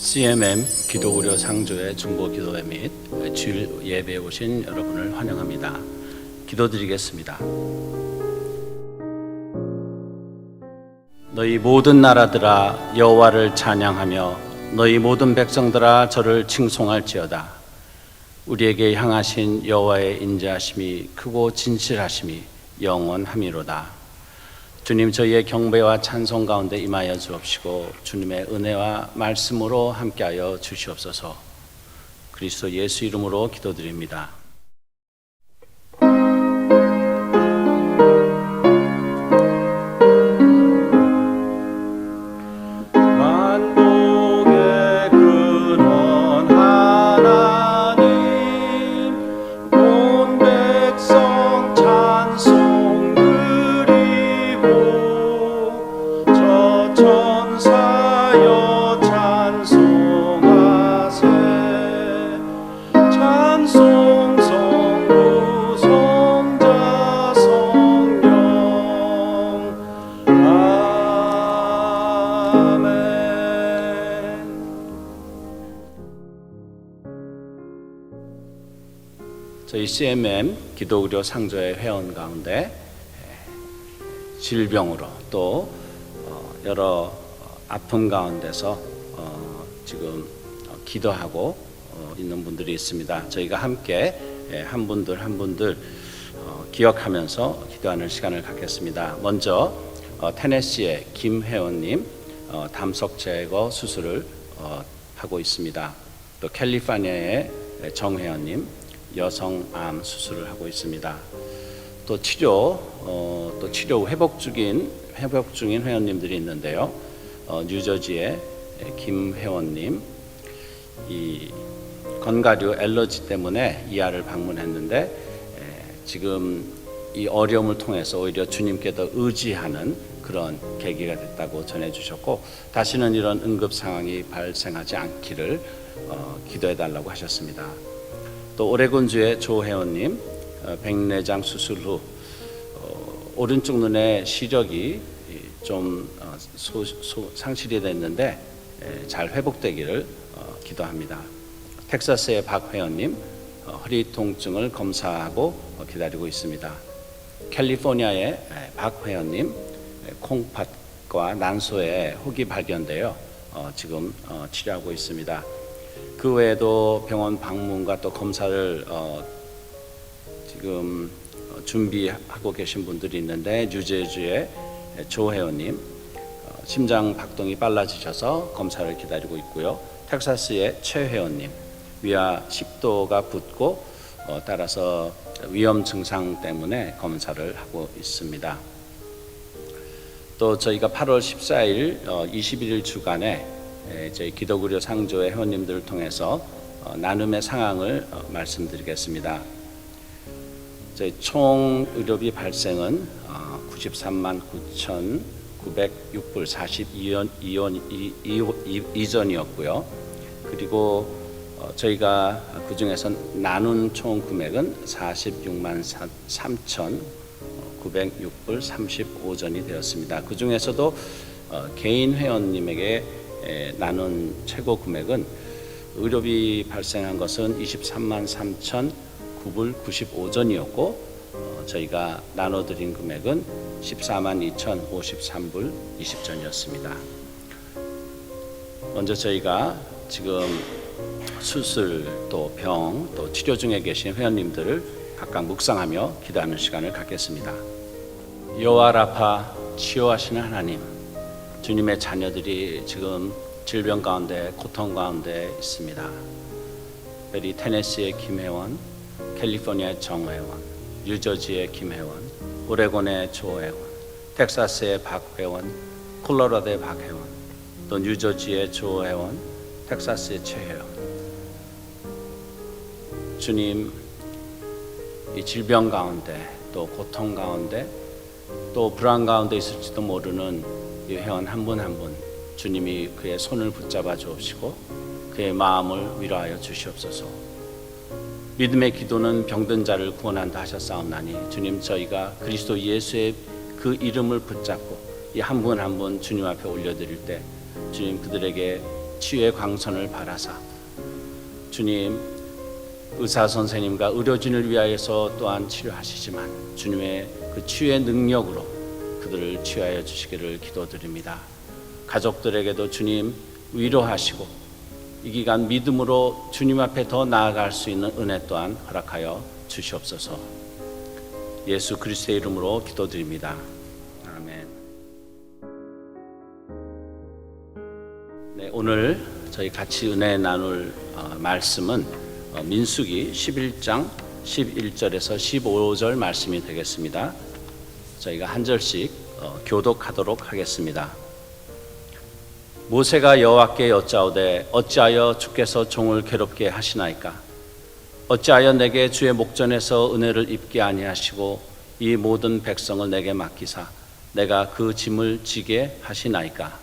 CMM 기도우려 상조의 중보 기도회 및 주일 예배에 오신 여러분을 환영합니다. 기도드리겠습니다. 너희 모든 나라들아 여호와를 찬양하며 너희 모든 백성들아 저를 칭송할지어다. 우리에게 향하신 여호와의 인자하심이 크고 진실하심이 영원함이로다. 주님, 저희의 경배와 찬송 가운데 임하여 주옵시고 주님의 은혜와 말씀으로 함께하여 주시옵소서. 그리스도 예수 이름으로 기도드립니다. 저희 CMM 기도의료 상조의 회원 가운데 질병으로 또 여러 아픔 가운데서 지금 기도하고 있는 분들이 있습니다. 저희가 함께 한 분들 기억하면서 기도하는 시간을 갖겠습니다. 먼저 테네시의 김 회원님 담석 제거 수술을 하고 있습니다. 또 캘리포니아의 정 회원님 여성암 수술을 하고 있습니다. 또 치료 후 회복 중인 회원님들이 있는데요. 뉴저지의 김 회원님 이 건가류 알러지 때문에 이하를 방문했는데 지금 이 어려움을 통해서 오히려 주님께 더 의지하는 그런 계기가 됐다고 전해주셨고, 다시는 이런 응급 상황이 발생하지 않기를 기도해 달라고 하셨습니다. 또 오레곤주의 조 회원님 백내장 수술 후 오른쪽 눈의 시력이 좀 상실이 됐는데 잘 회복되기를 기도합니다. 텍사스의 박 회원님 허리 통증을 검사하고 기다리고 있습니다. 캘리포니아의 박 회원님 콩팥과 난소에 혹이 발견되어 지금 치료하고 있습니다. 그 외에도 병원 방문과 또 검사를 지금 준비하고 계신 분들이 있는데, 뉴저지의 조 회원님 심장 박동이 빨라지셔서 검사를 기다리고 있고요. 텍사스의 최 회원님 위아 10도가 붓고 따라서 위험 증상 때문에 검사를 하고 있습니다. 또 저희가 8월 14일 21일 주간에 저희 기도의료 상조의 회원님들을 통해서 나눔의 상황을 말씀드리겠습니다. 저희 총 의료비 발생은 93만 9,906불 42원이었고요. 그리고 저희가 그 중에서 나눈 총 금액은 46만 3,906불 35전이 되었습니다. 그 중에서도 개인 회원님에게 나눈 최고 금액은 의료비 발생한 것은 23만 3,009불 95전이었고 저희가 나눠드린 금액은 14만 2,053불 20전이었습니다. 먼저 저희가 지금 수술 또 병 또 치료 중에 계신 회원님들을 각각 묵상하며 기도하는 시간을 갖겠습니다. 여호와 라파 치유하시는 하나님, 주님의 자녀들이 지금 질병 가운데 고통 가운데 있습니다. 특별히 테네시의 김혜원, 캘리포니아의 정혜원, 뉴저지의 김혜원, 오레곤의 조혜원, 텍사스의 박혜원, 콜로라도의 박혜원, 또 뉴저지의 조혜원, 텍사스의 최혜원. 주님, 이 질병 가운데 또 고통 가운데 또 불안 가운데 있을지도 모르는 이 회원 한 분 한 분 주님이 그의 손을 붙잡아 주옵시고 그의 마음을 위로하여 주시옵소서. 믿음의 기도는 병든 자를 구원한다 하셨사옵나니 주님, 저희가 그리스도 예수의 그 이름을 붙잡고 이 한 분 한 분 주님 앞에 올려드릴 때 주님 그들에게 치유의 광선을 발하사 주님 의사 선생님과 의료진을 위하여서 또한 치료하시지만 주님의 그 치유의 능력으로 그들을 치유하여 주시기를 기도드립니다. 가족들에게도 주님 위로하시고 이 기간 믿음으로 주님 앞에 더 나아갈 수 있는 은혜 또한 허락하여 주시옵소서. 예수 그리스도의 이름으로 기도드립니다. 아멘. 네, 오늘 저희 같이 은혜 나눌 말씀은 민수기 11장 11절에서 15절 말씀이 되겠습니다. 저희가 한 절씩 교독하도록 하겠습니다. 모세가 여호와께 여짜오되 어찌하여 주께서 종을 괴롭게 하시나이까? 어찌하여 내게 주의 목전에서 은혜를 입게 아니하시고 이 모든 백성을 내게 맡기사 내가 그 짐을 지게 하시나이까?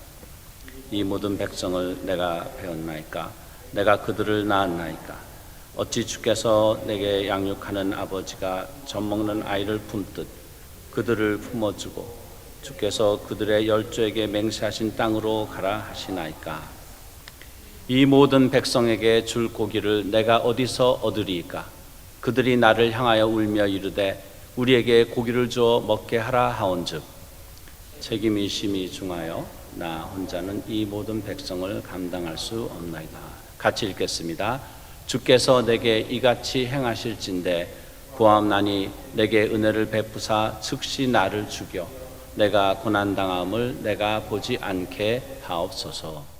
이 모든 백성을 내가 배웠나이까? 내가 그들을 낳았나이까? 어찌 주께서 내게 양육하는 아버지가 젖먹는 아이를 품듯 그들을 품어주고 주께서 그들의 열조에게 맹세하신 땅으로 가라 하시나이까? 이 모든 백성에게 줄 고기를 내가 어디서 얻으리이까? 그들이 나를 향하여 울며 이르되 우리에게 고기를 주어 먹게 하라 하온즉 책임이 심히 중하여 나 혼자는 이 모든 백성을 감당할 수 없나이다. 같이 읽겠습니다. 주께서 내게 이같이 행하실진대 구하옵나니 내게 은혜를 베푸사 즉시 나를 죽여 내가 고난당함을 내가 보지 않게 하옵소서.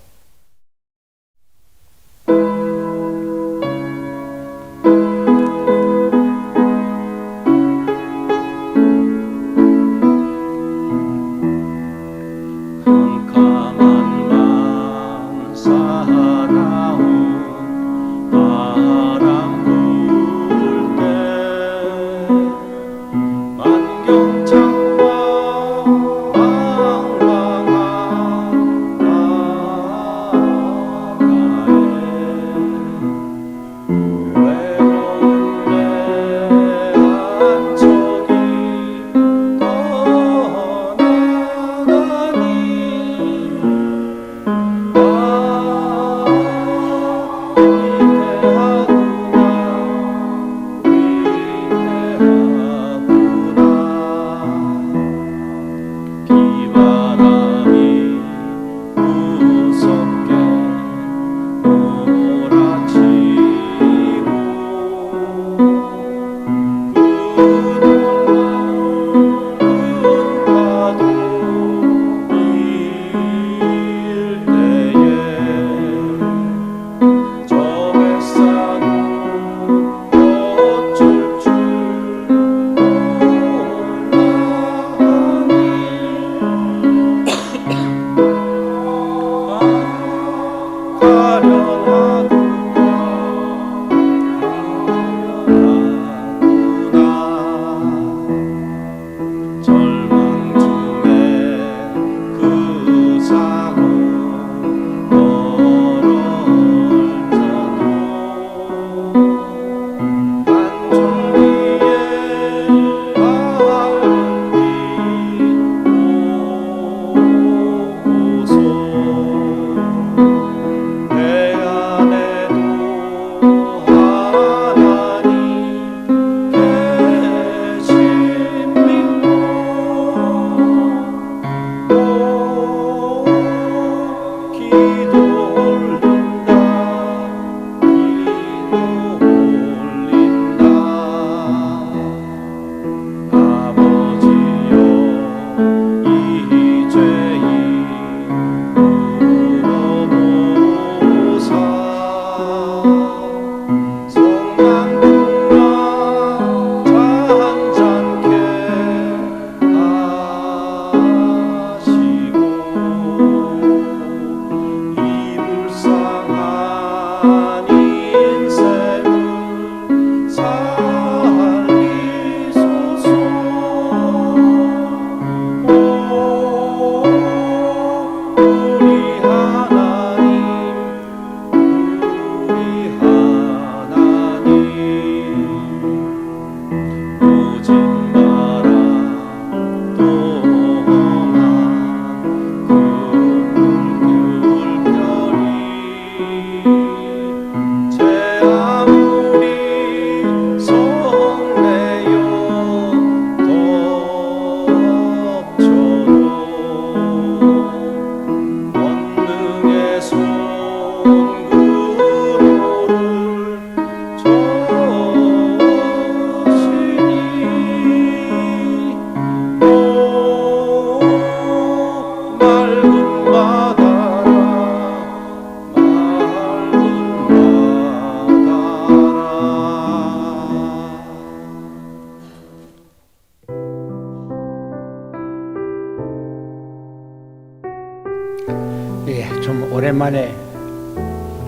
오랜만에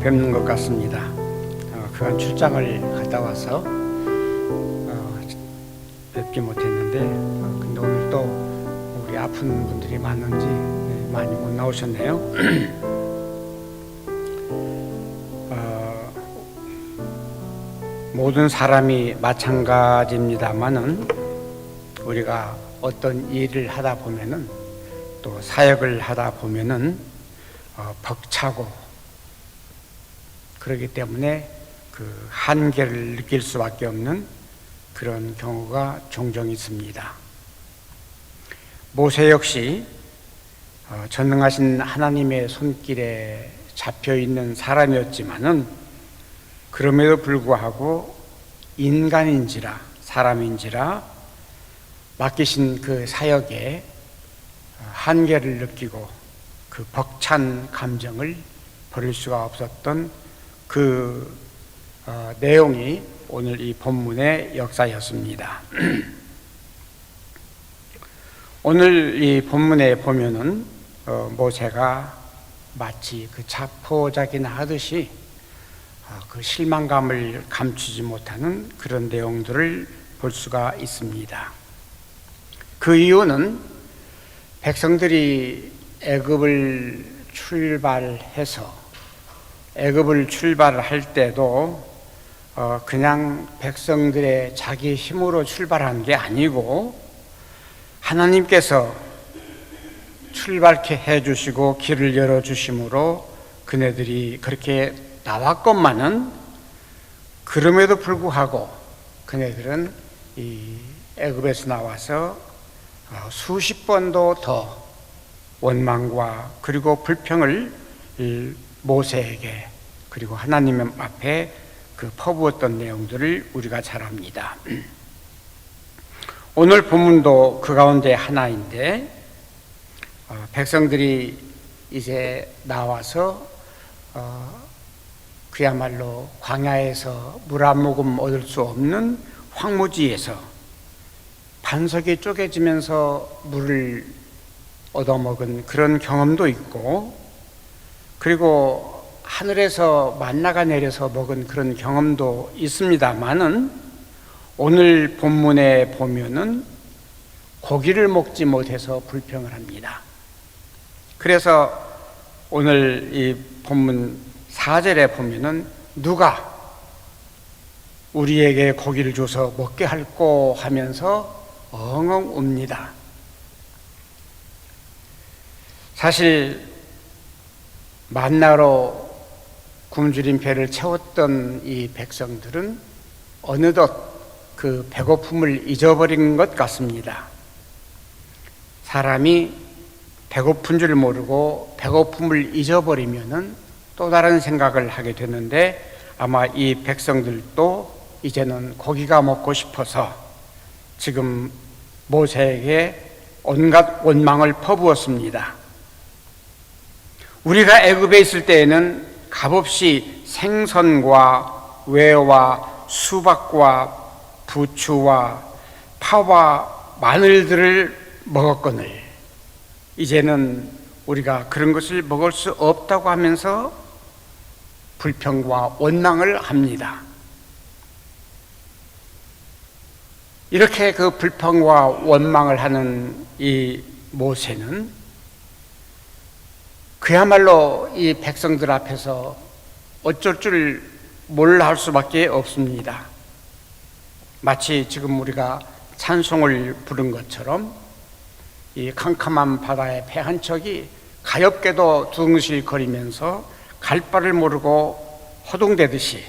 뵙는 것 같습니다. 그간 출장을 갔다 와서 뵙지 못했는데 근데 오늘 또 우리 아픈 분들이 많은지 많이 못 나오셨네요. 모든 사람이 마찬가지입니다만은 우리가 어떤 일을 하다 보면은 또 사역을 하다 보면은 벅차고 그렇기 때문에 그 한계를 느낄 수밖에 없는 그런 경우가 종종 있습니다. 모세 역시 전능하신 하나님의 손길에 잡혀 있는 사람이었지만은 그럼에도 불구하고 인간인지라 사람인지라 맡기신 그 사역에 한계를 느끼고 그 벅찬 감정을 버릴 수가 없었던 그 내용이 오늘 이 본문의 역사였습니다. 오늘 이 본문에 보면은 모세가 마치 그 자포자기나 하듯이 그 실망감을 감추지 못하는 그런 내용들을 볼 수가 있습니다. 그 이유는 백성들이 애굽을 출발을 할 때도 그냥 백성들의 자기 힘으로 출발한 게 아니고 하나님께서 출발케 해주시고 길을 열어주심으로 그네들이 그렇게 나왔건만은 그럼에도 불구하고 그네들은 이 애굽에서 나와서 수십 번도 더 원망과 그리고 불평을 모세에게 그리고 하나님 앞에 그 퍼부었던 내용들을 우리가 잘 압니다. 오늘 본문도 그 가운데 하나인데 백성들이 이제 나와서 그야말로 광야에서 물 한 모금 얻을 수 없는 황무지에서 반석이 쪼개지면서 물을 얻어먹은 그런 경험도 있고 그리고 하늘에서 만나가 내려서 먹은 그런 경험도 있습니다만은 오늘 본문에 보면은 고기를 먹지 못해서 불평을 합니다. 그래서 오늘 이 본문 4절에 보면은 누가 우리에게 고기를 줘서 먹게 할꼬 하면서 엉엉 웁니다. 사실 만나로 굶주린 배를 채웠던 이 백성들은 어느덧 그 배고픔을 잊어버린 것 같습니다. 사람이 배고픈 줄 모르고 배고픔을 잊어버리면은 또 다른 생각을 하게 되는데 아마 이 백성들도 이제는 고기가 먹고 싶어서 지금 모세에게 온갖 원망을 퍼부었습니다. 우리가 애굽에 있을 때에는 값없이 생선과 외와 수박과 부추와 파와 마늘들을 먹었거늘 이제는 우리가 그런 것을 먹을 수 없다고 하면서 불평과 원망을 합니다. 이렇게 그 불평과 원망을 하는 이 모세는 그야말로 이 백성들 앞에서 어쩔 줄 몰라 할 수밖에 없습니다. 마치 지금 우리가 찬송을 부른 것처럼 이 캄캄한 바다의 배 한 척이 가엾게도 둥실거리면서 갈 바를 모르고 허둥대듯이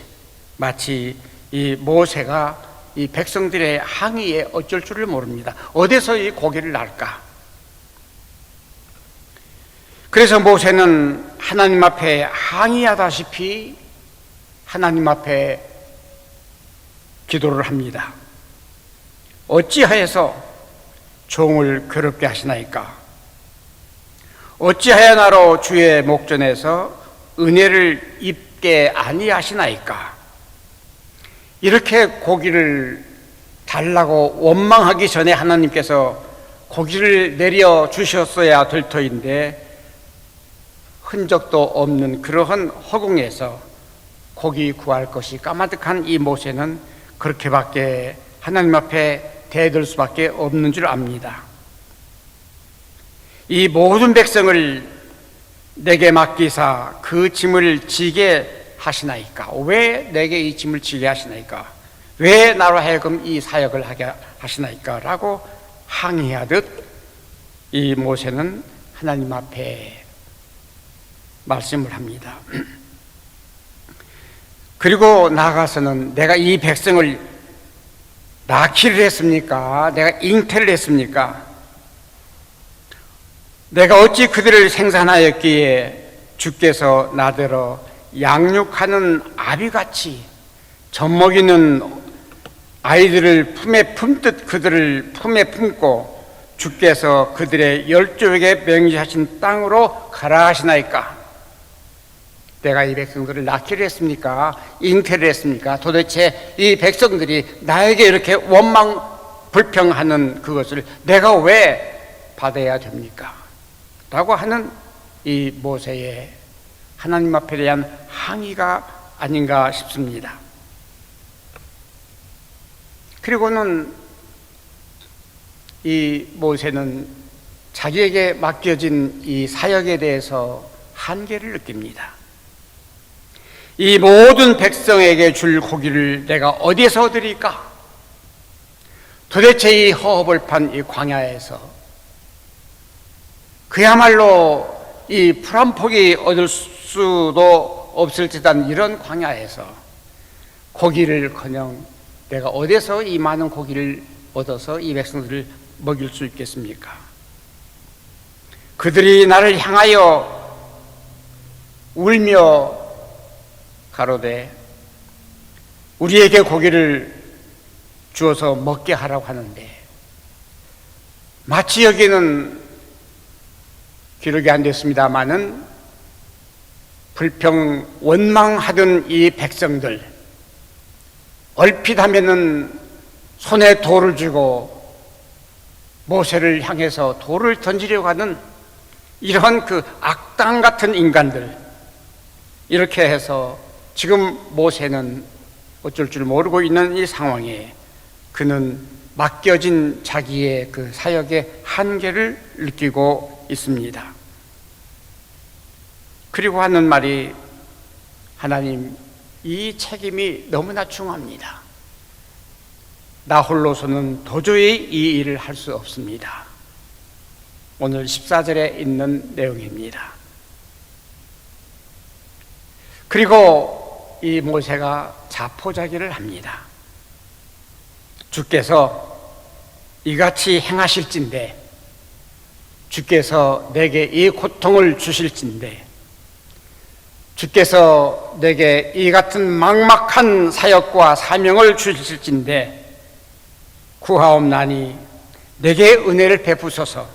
마치 이 모세가 이 백성들의 항의에 어쩔 줄을 모릅니다. 어디서 이 고기를 날까? 그래서 모세는 하나님 앞에 항의하다시피 하나님 앞에 기도를 합니다. 어찌하여서 종을 괴롭게 하시나이까? 어찌하여 나로 주의 목전에서 은혜를 입게 아니하시나이까? 이렇게 고기를 달라고 원망하기 전에 하나님께서 고기를 내려 주셨어야 될 터인데 흔적도 없는 그러한 허공에서 고기 구할 것이 까마득한 이 모세는 그렇게밖에 하나님 앞에 대들 수밖에 없는 줄 압니다. 이 모든 백성을 내게 맡기사 그 짐을 지게 하시나이까? 왜 내게 이 짐을 지게 하시나이까? 왜 나로 하여금 이 사역을 하게 하시나이까? 라고 항의하듯 이 모세는 하나님 앞에 말씀을 합니다. 그리고 나아가서는 내가 이 백성을 낳기를 했습니까? 내가 잉태를 했습니까? 내가 어찌 그들을 생산하였기에 주께서 나더러 양육하는 아비같이 젖먹이는 아이들을 품에 품듯 그들을 품에 품고 주께서 그들의 열조에게 명시하신 땅으로 가라 하시나이까? 내가 이 백성들을 낳기를 했습니까? 잉태를 했습니까? 도대체 이 백성들이 나에게 이렇게 원망 불평하는 그것을 내가 왜 받아야 됩니까? 라고 하는 이 모세의 하나님 앞에 대한 항의가 아닌가 싶습니다. 그리고는 이 모세는 자기에게 맡겨진 이 사역에 대해서 한계를 느낍니다. 이 모든 백성에게 줄 고기를 내가 어디에서 얻으리까? 도대체 이 허허벌판 이 광야에서 그야말로 이 풀 한 포기 얻을 수도 없을 듯한 이런 광야에서 고기를커녕 내가 어디서 이 많은 고기를 얻어서 이 백성들을 먹일 수 있겠습니까? 그들이 나를 향하여 울며 가로되 우리에게 고기를 주어서 먹게 하라고 하는데 마치 여기는 기록이 안 됐습니다마는 불평 원망하던 이 백성들 얼핏 하면은 손에 돌을 쥐고 모세를 향해서 돌을 던지려고 하는 이런 그 악당 같은 인간들, 이렇게 해서 지금 모세는 어쩔 줄 모르고 있는 이 상황에 그는 맡겨진 자기의 그 사역의 한계를 느끼고 있습니다. 그리고 하는 말이, 하나님, 이 책임이 너무나 중합니다. 나 홀로서는 도저히 이 일을 할 수 없습니다. 오늘 14절에 있는 내용입니다. 그리고 이 모세가 자포자기를 합니다. 주께서 이같이 행하실진데, 주께서 내게 이 고통을 주실진데, 주께서 내게 이 같은 막막한 사역과 사명을 주실진데 구하옵나니 내게 은혜를 베푸소서.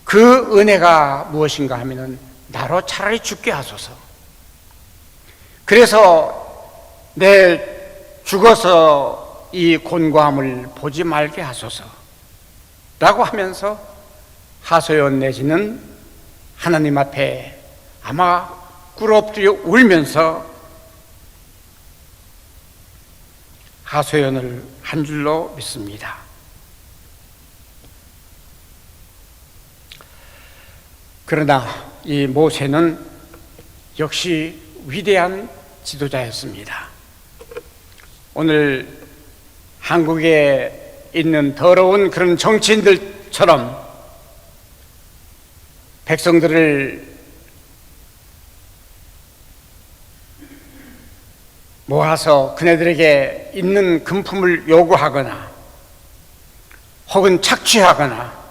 그 은혜가 무엇인가 하면은 나로 차라리 죽게 하소서. 그래서 내 죽어서 이 곤고함을 보지 말게 하소서 라고 하면서 하소연 내지는 하나님 앞에 아마 꿇어 엎드려 울면서 하소연을 한 줄로 믿습니다. 그러나 이 모세는 역시 위대한 지도자였습니다. 오늘 한국에 있는 더러운 그런 정치인들처럼 백성들을 모아서 그네들에게 있는 금품을 요구하거나 혹은 착취하거나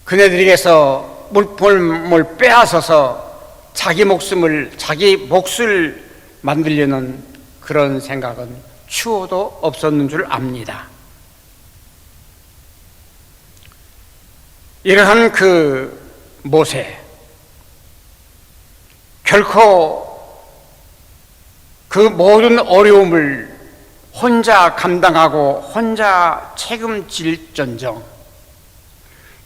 그네들에게서 물품을 빼앗아서 자기 몫을 만들려는 그런 생각은 추호도 없었는 줄 압니다. 이러한 그 모세, 결코 그 모든 어려움을 혼자 감당하고 혼자 책임질전정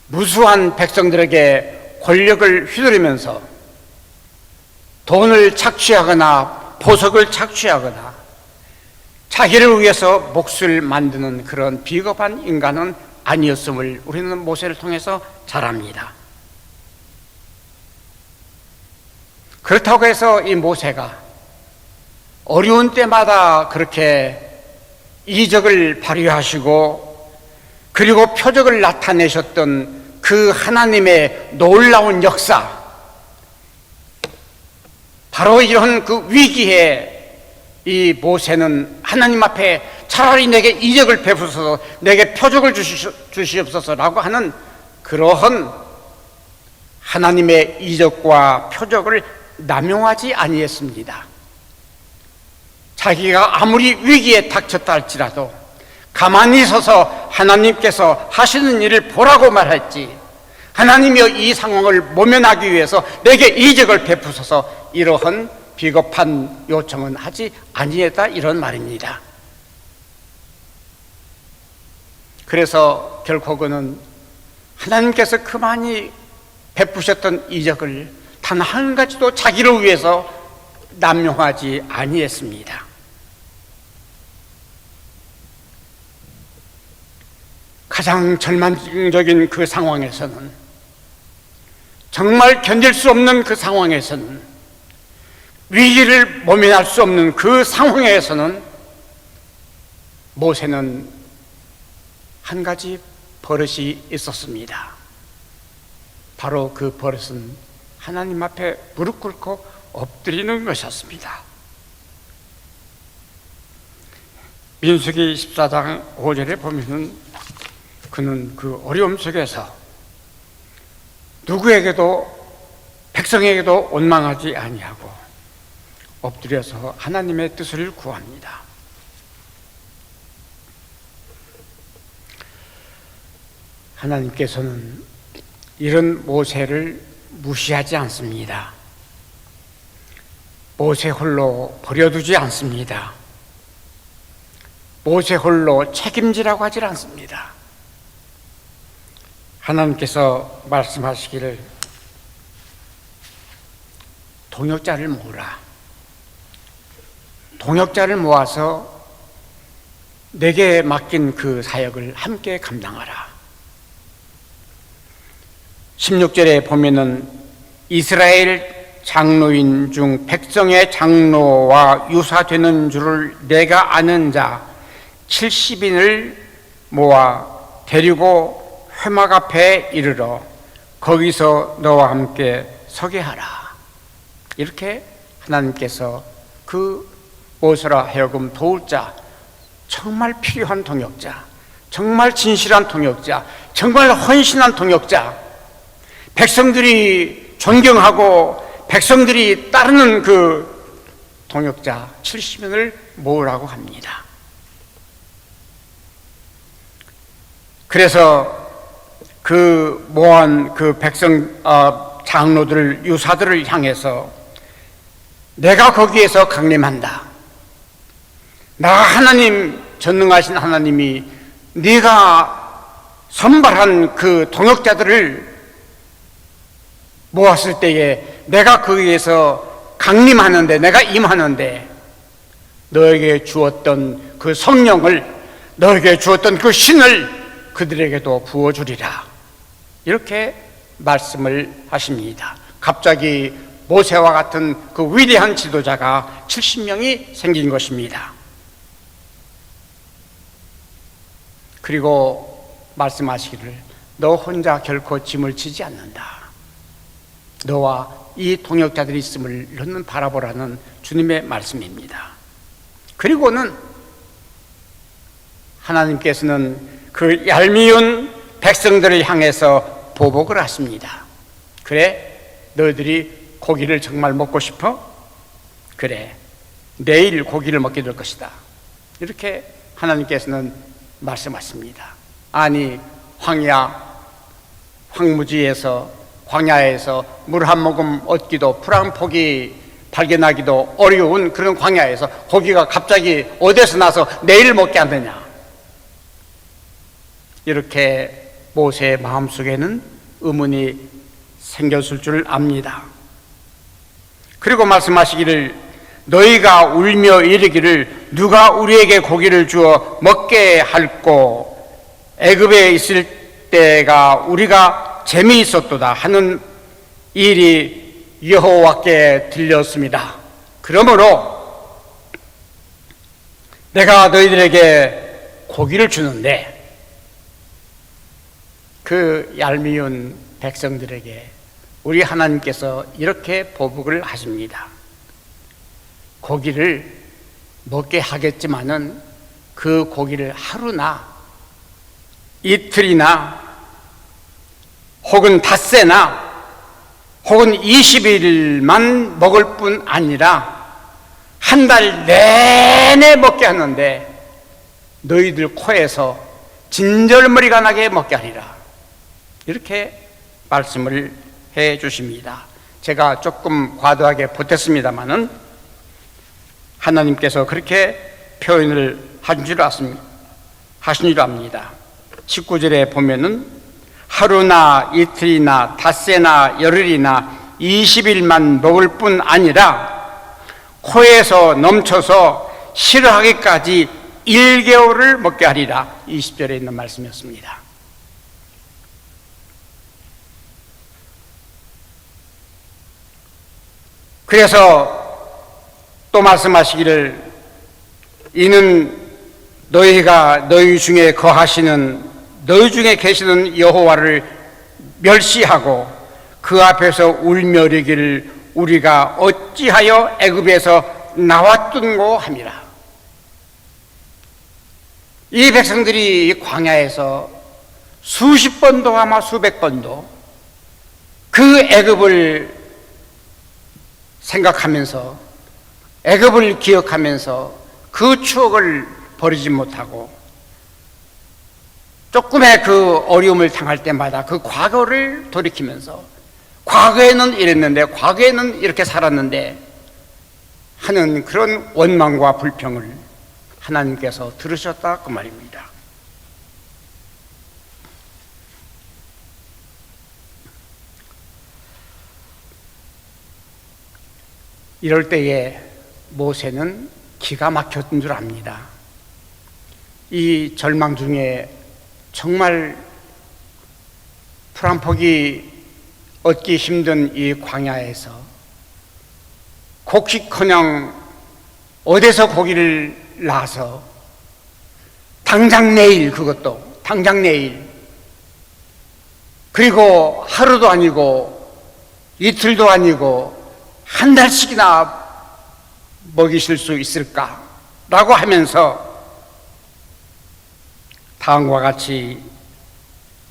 무수한 백성들에게 권력을 휘두르면서 돈을 착취하거나 보석을 착취하거나 자기를 위해서 몫을 만드는 그런 비겁한 인간은 아니었음을 우리는 모세를 통해서 잘 압니다. 그렇다고 해서 이 모세가 어려운 때마다 그렇게 이적을 발휘하시고 그리고 표적을 나타내셨던 그 하나님의 놀라운 역사, 바로 이런 그 위기에 이 모세는 하나님 앞에 차라리 내게 이적을 베푸소서, 내게 표적을 주시옵소서라고 하는 그러한 하나님의 이적과 표적을 남용하지 아니했습니다. 자기가 아무리 위기에 닥쳤다 할지라도 가만히 서서 하나님께서 하시는 일을 보라고 말했지, 하나님이 이 상황을 모면하기 위해서 내게 이적을 베푸소서, 이러한 비겁한 요청은 하지 아니했다, 이런 말입니다. 그래서 결코 그는 하나님께서 그만이 베푸셨던 이적을 단 한 가지도 자기를 위해서 남용하지 아니했습니다. 가장 절망적인 그 상황에서는, 정말 견딜 수 없는 그 상황에서는, 위기를 모면할 수 없는 그 상황에서는 모세는 한 가지 버릇이 있었습니다. 바로 그 버릇은 하나님 앞에 무릎 꿇고 엎드리는 것이었습니다. 민수기 14장 5절에 보면은 그는 그 어려움 속에서 누구에게도, 백성에게도 원망하지 아니하고 엎드려서 하나님의 뜻을 구합니다. 하나님께서는 이런 모세를 무시하지 않습니다. 모세 홀로 버려두지 않습니다. 모세 홀로 책임지라고 하질 않습니다. 하나님께서 말씀하시기를 동역자를 모으라. 동역자를 모아서 내게 맡긴 그 사역을 함께 감당하라. 16절에 보면은 이스라엘 장로인 중 백성의 장로와 유사되는 줄을 내가 아는 자 70인을 모아 데리고 회막 앞에 이르러 거기서 너와 함께 서게 하라. 이렇게 하나님께서 그 모세라 하여금 도울 자, 정말 필요한 동역자, 정말 진실한 동역자, 정말 헌신한 동역자, 백성들이 존경하고 백성들이 따르는 그 동역자 70명을 모으라고 합니다. 그래서 그 모한 그 백성 장로들, 유사들을 향해서 내가 거기에서 강림한다. 나 하나님, 전능하신 하나님이 네가 선발한 그 동역자들을 모았을 때에 내가 거기에서 강림하는데, 내가 임하는데 너에게 주었던 그 성령을, 너에게 주었던 그 신을 그들에게도 부어주리라. 이렇게 말씀을 하십니다. 갑자기 모세와 같은 그 위대한 지도자가 70명이 생긴 것입니다. 그리고 말씀하시기를 너 혼자 결코 짐을 지지 않는다. 너와 이 동역자들이 있음을 너는 바라보라는 주님의 말씀입니다. 그리고는 하나님께서는 그 얄미운 백성들을 향해서 보복을 하십니다. 그래, 너희들이 고기를 정말 먹고 싶어? 그래, 내일 고기를 먹게 될 것이다. 이렇게 하나님께서는 말씀하십니다. 아니, 황무지에서, 광야에서 물 한 모금 얻기도, 풀 한 포기 발견하기도 어려운 그런 광야에서 고기가 갑자기 어디서 나서 내일 먹게 하느냐. 이렇게 모세의 마음속에는 의문이 생겼을 줄 압니다. 그리고 말씀하시기를 너희가 울며 이르기를 누가 우리에게 고기를 주어 먹게 할꼬 애굽에 있을 때가 우리가 재미있었도다 하는 일이 여호와께 들렸습니다. 그러므로 내가 너희들에게 고기를 주는데 그 얄미운 백성들에게 우리 하나님께서 이렇게 보복을 하십니다. 고기를 먹게 하겠지만은 그 고기를 하루나 이틀이나 혹은 닷새나 혹은 20일만 먹을 뿐 아니라 한 달 내내 먹게 하는데 너희들 코에서 진절머리가 나게 먹게 하리라. 이렇게 말씀을 해 주십니다. 제가 조금 과도하게 보탰습니다마는 하나님께서 그렇게 표현을 하신 줄 압니다. 19절에 보면은 하루나 이틀이나 닷새나 열흘이나 20일만 먹을 뿐 아니라 코에서 넘쳐서 싫어하기까지 1개월을 먹게 하리라. 20절에 있는 말씀이었습니다. 그래서 또 말씀하시기를 이는 너희가 너희 중에 거하시는 너희 중에 계시는 여호와를 멸시하고 그 앞에서 울며 이르기를 우리가 어찌하여 애굽에서 나왔던고 함이라. 이 백성들이 광야에서 수십 번도 아마 수백 번도 그 애굽을 생각하면서 애굽을 기억하면서 그 추억을 버리지 못하고 조금의 그 어려움을 당할 때마다 그 과거를 돌이키면서 과거에는 이랬는데 과거에는 이렇게 살았는데 하는 그런 원망과 불평을 하나님께서 들으셨다 그 말입니다. 이럴 때에 모세는 기가 막혔던 줄 압니다. 이 절망 중에 정말 풀 한 폭이 얻기 힘든 이 광야에서 곡식커녕 어디서 고기를 낳아서 당장 내일, 그것도 당장 내일, 그리고 하루도 아니고 이틀도 아니고 한 달씩이나 먹이실 수 있을까라고 하면서 다음과 같이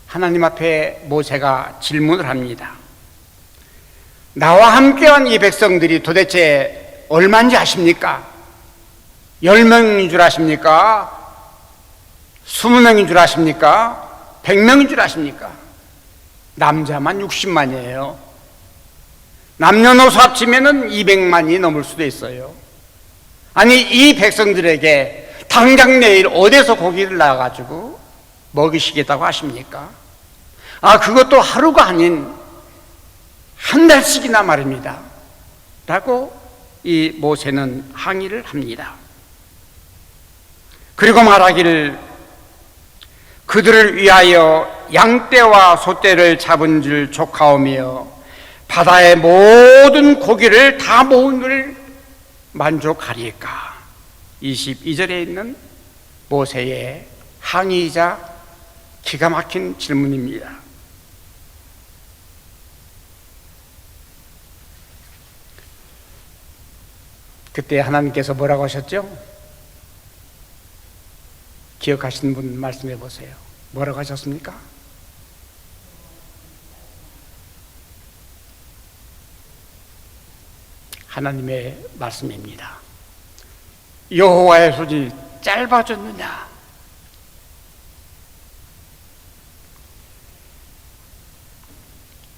하나님 앞에 모세가 질문을 합니다. 나와 함께한 이 백성들이 도대체 얼마인지 아십니까? 10명인 줄 아십니까? 20명인 줄 아십니까? 100명인 줄 아십니까? 남자만 60만이에요. 남녀노소 합치면 200만이 넘을 수도 있어요. 아니 이 백성들에게 당장 내일 어디서 고기를 낳아가지고 먹이시겠다고 하십니까? 그것도 하루가 아닌 한 달씩이나 말입니다 라고 이 모세는 항의를 합니다. 그리고 말하기를 그들을 위하여 양떼와 소떼를 잡은 줄 족하오며 바다의 모든 고기를 다 모은을 만족하리까. 22절에 있는 모세의 항의이자 기가 막힌 질문입니다. 그때 하나님께서 뭐라고 하셨죠? 기억하시는 분 말씀해 보세요. 뭐라고 하셨습니까? 하나님의 말씀입니다. 여호와의 손이 짧아졌느냐?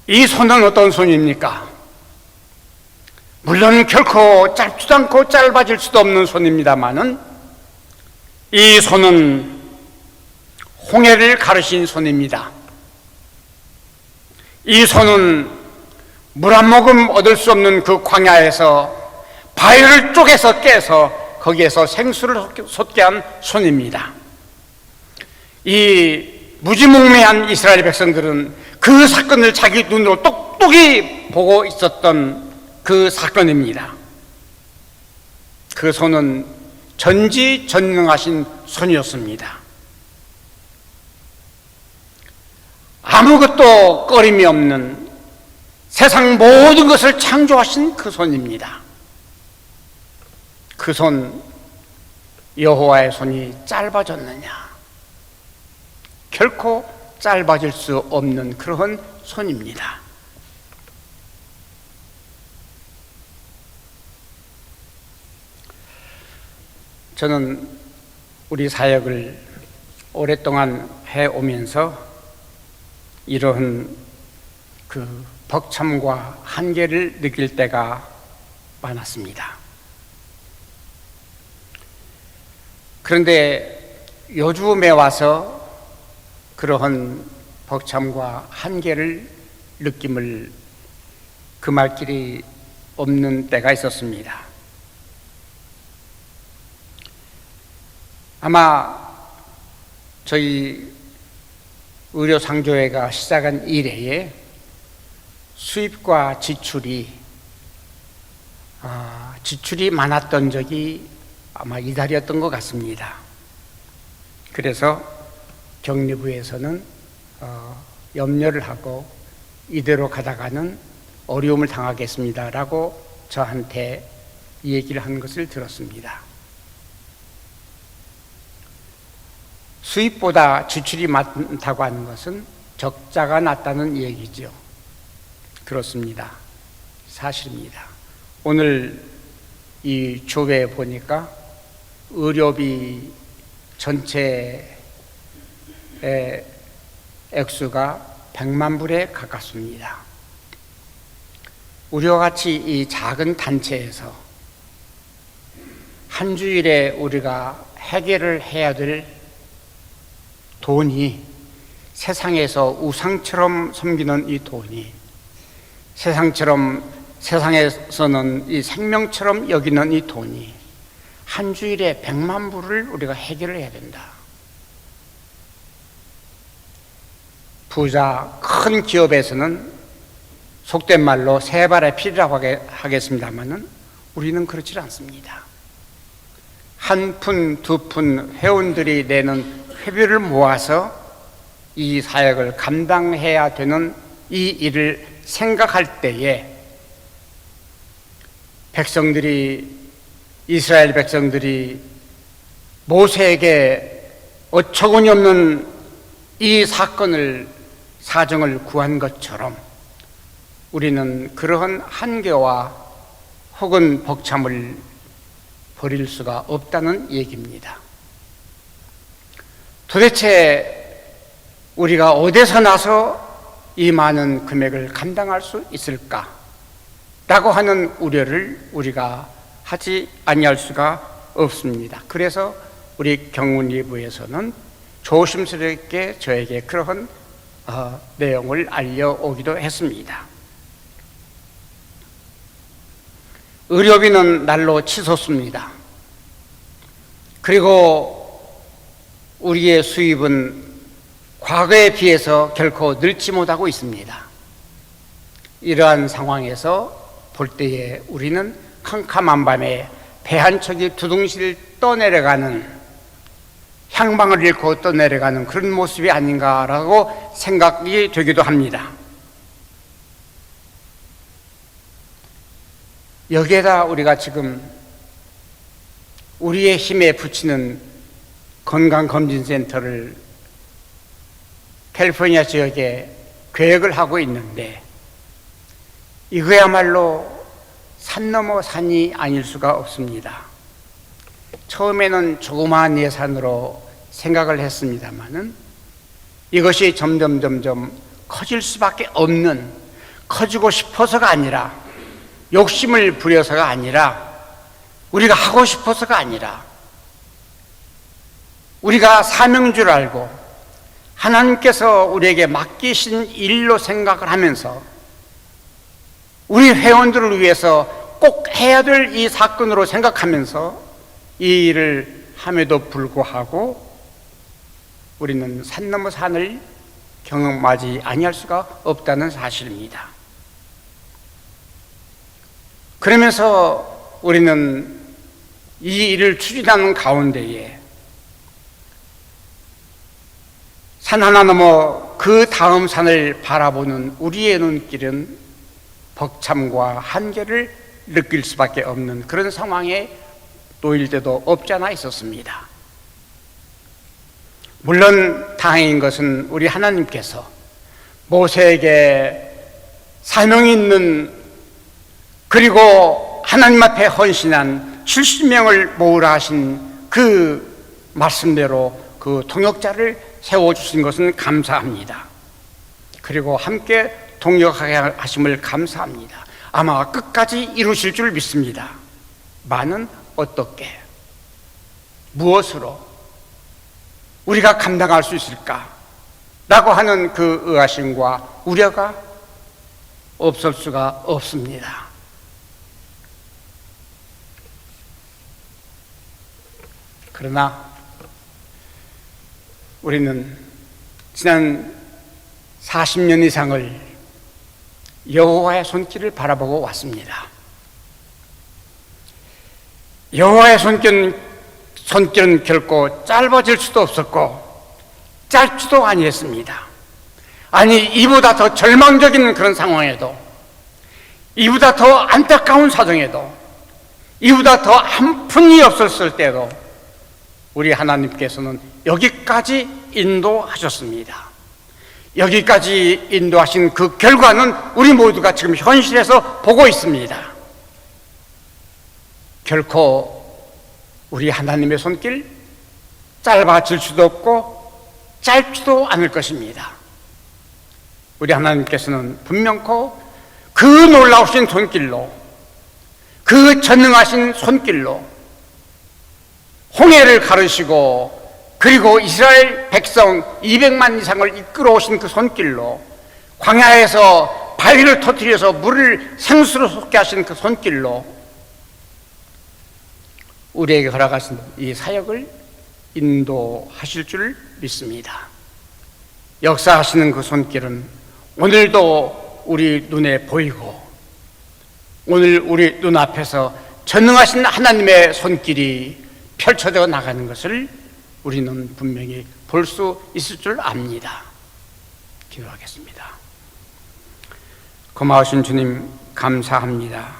이 손은 어떤 손입니까? 물론 결코 짧지도 않고 짧아질 수도 없는 손입니다마는 이 손은 홍해를 가르신 손입니다. 이 손은 물 한 모금 얻을 수 없는 그 광야에서 바위를 쪼개서 깨서 거기에서 생수를 솟게 한 손입니다. 이 무지몽매한 이스라엘 백성들은 그 사건을 자기 눈으로 똑똑히 보고 있었던 그 사건입니다. 그 손은 전지전능하신 손이었습니다. 아무것도 꺼림이 없는 세상 모든 것을 창조하신 그 손입니다. 그 손, 여호와의 손이 짧아졌느냐? 결코 짧아질 수 없는 그러한 손입니다. 저는 우리 사역을 오랫동안 해오면서 이러한 그 벅참과 한계를 느낄 때가 많았습니다. 그런데 요즘에 와서 그러한 벅참과 한계를 느낌을 금할 길이 없는 때가 있었습니다. 아마 저희 의료상조회가 시작한 이래에 수입과 지출이 많았던 적이 아마 이달이었던 것 같습니다. 그래서 격리부에서는 염려를 하고 이대로 가다가는 어려움을 당하겠습니다라고 저한테 얘기를 한 것을 들었습니다. 수입보다 지출이 많다고 하는 것은 적자가 났다는 얘기죠. 그렇습니다. 사실입니다. 오늘 이 조회에 보니까 의료비 전체의 액수가 100만 불에 가깝습니다. 우리와 같이 이 작은 단체에서 한 주일에 우리가 해결을 해야 될 돈이 세상에서 우상처럼 섬기는 이 돈이 세상에서는 이 생명처럼 여기는 이 돈이 한 주일에 100만 불을 우리가 해결을 해야 된다. 부자 큰 기업에서는 속된 말로 세 발의 피라고 하겠습니다만은 우리는 그렇지 않습니다. 한 푼, 두 푼 회원들이 내는 회비를 모아서 이 사역을 감당해야 되는 이 일을 생각할 때에 이스라엘 백성들이 모세에게 어처구니 없는 이 사정을 구한 것처럼 우리는 그러한 한계와 혹은 벅참을 버릴 수가 없다는 얘기입니다. 도대체 우리가 어디서 나서 이 많은 금액을 감당할 수 있을까? 라고 하는 우려를 우리가 하지 아니할 수가 없습니다. 그래서 우리 경운리부에서는 조심스럽게 저에게 그러한 내용을 알려오기도 했습니다. 의료비는 날로 치솟습니다. 그리고 우리의 수입은 과거에 비해서 결코 늘지 못하고 있습니다. 이러한 상황에서 볼 때에 우리는 캄캄한 밤에 배 한 척이 두둥실 떠내려가는, 향방을 잃고 떠내려가는 그런 모습이 아닌가라고 생각이 되기도 합니다. 여기에다 우리가 지금 우리의 힘에 붙이는 건강검진센터를 캘리포니아 지역에 계획을 하고 있는데 이거야말로 산 넘어 산이 아닐 수가 없습니다. 처음에는 조그마한 예산으로 생각을 했습니다마는 이것이 점점 커질 수밖에 없는, 커지고 싶어서가 아니라, 욕심을 부려서가 아니라, 우리가 하고 싶어서가 아니라, 우리가 사명인 줄 알고 하나님께서 우리에게 맡기신 일로 생각을 하면서 우리 회원들을 위해서 꼭 해야 될 이 사건으로 생각하면서 이 일을 함에도 불구하고 우리는 산 넘어 산을 경험하지 아니할 수가 없다는 사실입니다. 그러면서 우리는 이 일을 추진하는 가운데에 산 하나 넘어 그 다음 산을 바라보는 우리의 눈길은 벅참과 한계를 느낄 수밖에 없는 그런 상황에 놓일 때도 없지 않아 있었습니다. 물론 다행인 것은 우리 하나님께서 모세에게 사명이 있는, 그리고 하나님 앞에 헌신한 70명을 모으라 하신 그 말씀대로 그 동역자를 세워주신 것은 감사합니다. 그리고 함께 동역하게 하심을 감사합니다. 아마 끝까지 이루실 줄 믿습니다. 많은 어떻게, 무엇으로 우리가 감당할 수 있을까? 라고 하는 그 의아심과 우려가 없을 수가 없습니다. 그러나 우리는 지난 40년 이상을 여호와의 손길을 바라보고 왔습니다. 여호와의 손길은 결코 짧아질 수도 없었고 짧지도 아니했습니다. 아니, 이보다 더 절망적인 그런 상황에도, 이보다 더 안타까운 사정에도, 이보다 더 한푼 이 없었을 때도 우리 하나님께서는 여기까지 인도하셨습니다. 여기까지 인도하신 그 결과는 우리 모두가 지금 현실에서 보고 있습니다. 결코 우리 하나님의 손길 짧아질 수도 없고 짧지도 않을 것입니다. 우리 하나님께서는 분명코 그 놀라우신 손길로, 그 전능하신 손길로 홍해를 가르시고, 그리고 이스라엘 백성 200만 이상을 이끌어 오신 그 손길로, 광야에서 바위를 터뜨려서 물을 생수로 솟게 하신 그 손길로 우리에게 허락하신 이 사역을 인도하실 줄 믿습니다. 역사하시는 그 손길은 오늘도 우리 눈에 보이고, 오늘 우리 눈앞에서 전능하신 하나님의 손길이 펼쳐져 나가는 것을 우리는 분명히 볼 수 있을 줄 압니다. 기도하겠습니다. 고마우신 주님, 감사합니다.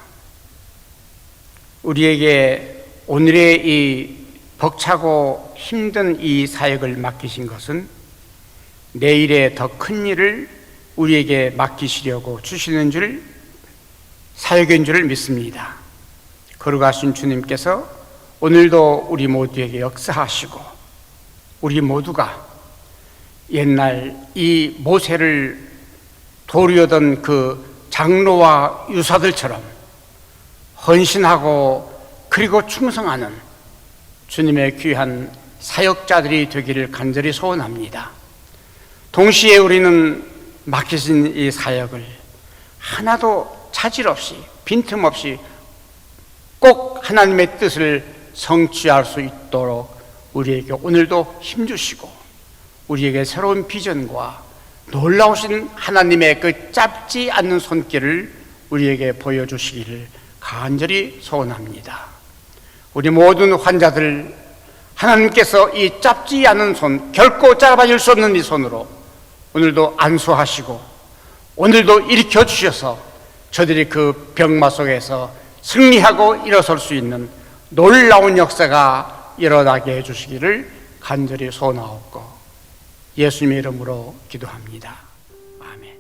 우리에게 오늘의 이 벅차고 힘든 이 사역을 맡기신 것은 내일의 더 큰 일을 우리에게 맡기시려고 주시는 줄, 사역인 줄 믿습니다. 거룩하신 주님께서 오늘도 우리 모두에게 역사하시고, 우리 모두가 옛날 이 모세를 도우려던 그 장로와 유사들처럼 헌신하고 그리고 충성하는 주님의 귀한 사역자들이 되기를 간절히 소원합니다. 동시에 우리는 맡기신 이 사역을 하나도 차질 없이, 빈틈없이 꼭 하나님의 뜻을 성취할 수 있도록 우리에게 오늘도 힘주시고, 우리에게 새로운 비전과 놀라우신 하나님의 그 짧지 않는 손길을 우리에게 보여주시기를 간절히 소원합니다. 우리 모든 환자들, 하나님께서 이 짧지 않은 손, 결코 짧아질 수 없는 이 손으로 오늘도 안수하시고, 오늘도 일으켜 주셔서 저들이 그 병마 속에서 승리하고 일어설 수 있는 놀라운 역사가 일어나게 해주시기를 간절히 소원하옵고, 예수님의 이름으로 기도합니다. 아멘.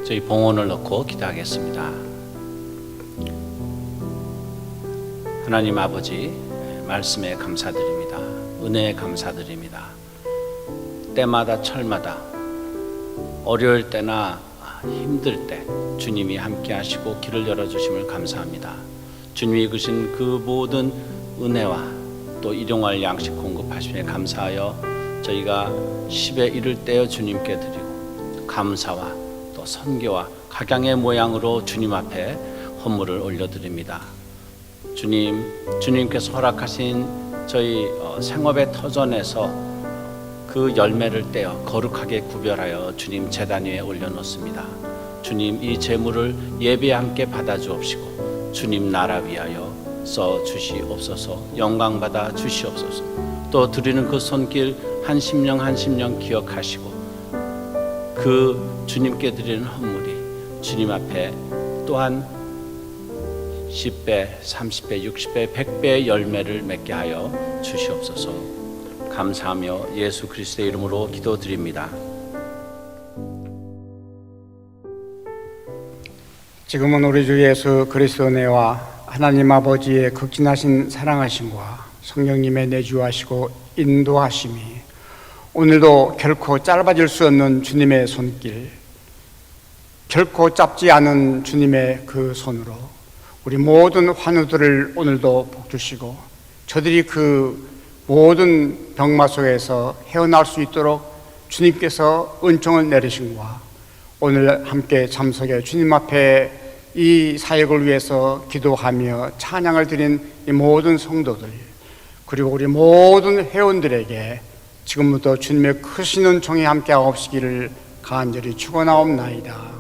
저희 봉헌을 넣고 기도하겠습니다. 하나님 아버지, 말씀에 감사드립니다. 은혜에 감사드립니다. 때마다 철마다 어려울 때나 힘들 때 주님이 함께 하시고 길을 열어주심을 감사합니다. 주님이 주신 그 모든 은혜와 또 일용할 양식 공급하심에 감사하여 저희가 10의 1을 떼어 주님께 드리고 감사와 또 선교와 각양의 모양으로 주님 앞에 헌물을 올려드립니다. 주님께서 허락하신 저희 생업의 터전에서 그 열매를 떼어 거룩하게 구별하여 주님 제단 위에 올려놓습니다. 주님, 이 제물을 예배에 함께 받아주옵시고 주님 나라 위하여 써 주시옵소서. 영광 받아 주시옵소서. 또 드리는 그 손길 한 심령 한 심령 기억하시고 그 주님께 드리는 헌물이 주님 앞에 또한 10배, 30배, 60배, 100배의 열매를 맺게 하여 주시옵소서. 감사하며 예수 그리스도의 이름으로 기도드립니다. 지금은 우리 주 예수 그리스도 내와 하나님 아버지의 극진하신 사랑하심과 성령님의 내주하시고 인도하심이 오늘도 결코 짧아질 수 없는 주님의 손길, 결코 짧지 않은 주님의 그 손으로 우리 모든 환우들을 오늘도 복주시고 저들이 그 모든 병마 속에서 헤어날 수 있도록 주님께서 은총을 내리신과 오늘 함께 참석해 주님 앞에 이 사역을 위해서 기도하며 찬양을 드린 이 모든 성도들 그리고 우리 모든 회원들에게 지금부터 주님의 크신 은총이 함께 하옵시기를 간절히 축원하옵나이다.